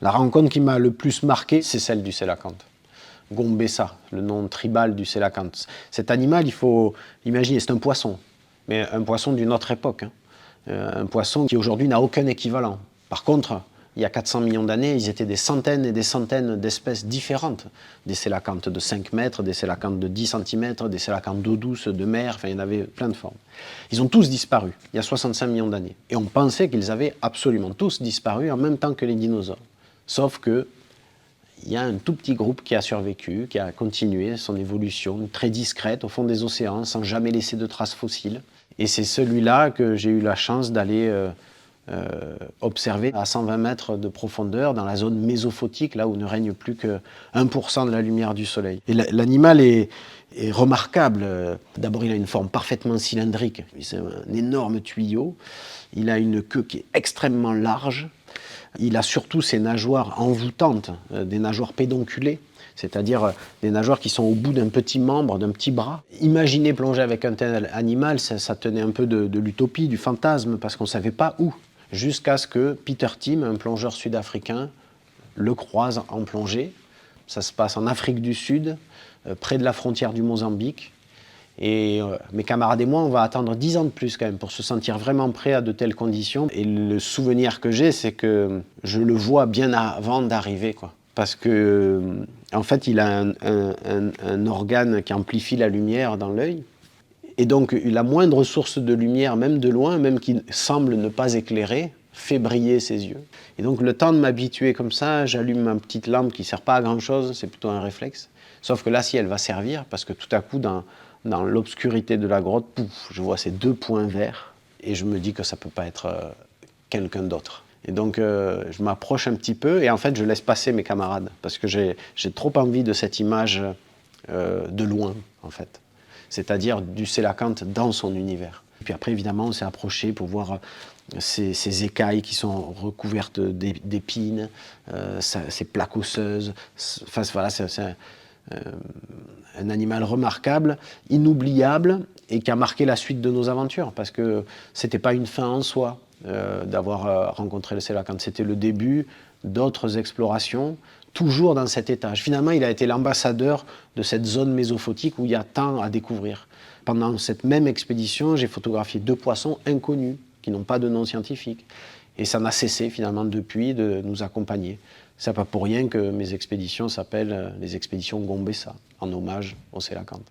La rencontre qui m'a le plus marqué, c'est celle du sélacanthe. Gombessa, le nom tribal du sélacanthe. Cet animal, il faut imaginer, c'est un poisson, mais un poisson d'une autre époque. Un poisson qui aujourd'hui n'a aucun équivalent. Par contre, il y a 400 millions d'années, ils étaient des centaines et des centaines d'espèces différentes. Des sélacanthes de 5 mètres, des sélacanthes de 10 cm, des sélacanthes d'eau douce, de mer, enfin il y en avait plein de formes. Ils ont tous disparu, il y a 65 millions d'années. Et on pensait qu'ils avaient absolument tous disparu en même temps que les dinosaures. Sauf que il y a un tout petit groupe qui a survécu, qui a continué son évolution très discrète au fond des océans, sans jamais laisser de traces fossiles. Et c'est celui-là que j'ai eu la chance d'aller observer à 120 mètres de profondeur, dans la zone mésophotique, là où ne règne plus que 1% de la lumière du soleil. Et l'animal est remarquable. D'abord, il a une forme parfaitement cylindrique. C'est un énorme tuyau. Il a une queue qui est extrêmement large. Il a surtout ses nageoires envoûtantes, des nageoires pédonculées, c'est-à-dire des nageoires qui sont au bout d'un petit membre, d'un petit bras. Imaginer plonger avec un tel animal, ça tenait un peu de l'utopie, du fantasme, parce qu'on ne savait pas où. Jusqu'à ce que Peter Tim, un plongeur sud-africain, le croise en plongée. Ça se passe en Afrique du Sud, près de la frontière du Mozambique. Et mes camarades et moi, on va attendre 10 ans de plus quand même pour se sentir vraiment prêt à de telles conditions. Et le souvenir que j'ai, c'est que je le vois bien avant d'arriver, quoi. Parce que, en fait, il a un organe qui amplifie la lumière dans l'œil. Et donc, la moindre source de lumière, même de loin, même qui semble ne pas éclairer, fait briller ses yeux. Et donc, le temps de m'habituer comme ça, j'allume ma petite lampe qui ne sert pas à grand-chose, c'est plutôt un réflexe. Sauf que là, si elle va servir, parce que tout à coup, dans l'obscurité de la grotte, pouf, je vois ces deux points verts et je me dis que ça ne peut pas être quelqu'un d'autre. Et donc je m'approche un petit peu et en fait je laisse passer mes camarades parce que j'ai trop envie de cette image de loin en fait. C'est-à-dire du sélacanthe dans son univers. Et puis après évidemment on s'est approché pour voir ces écailles qui sont recouvertes d'épines, ces plaques osseuses. Enfin voilà, c'est un animal remarquable, inoubliable et qui a marqué la suite de nos aventures parce que c'était pas une fin en soi d'avoir rencontré le sélacanthe, c'était le début d'autres explorations, toujours dans cet étage. Finalement, il a été l'ambassadeur de cette zone mésophotique où il y a tant à découvrir. Pendant cette même expédition, j'ai photographié 2 poissons inconnus qui n'ont pas de nom scientifique. Et ça n'a cessé finalement depuis de nous accompagner. C'est pas pour rien que mes expéditions s'appellent les expéditions Gombessa, en hommage au sélacanthe.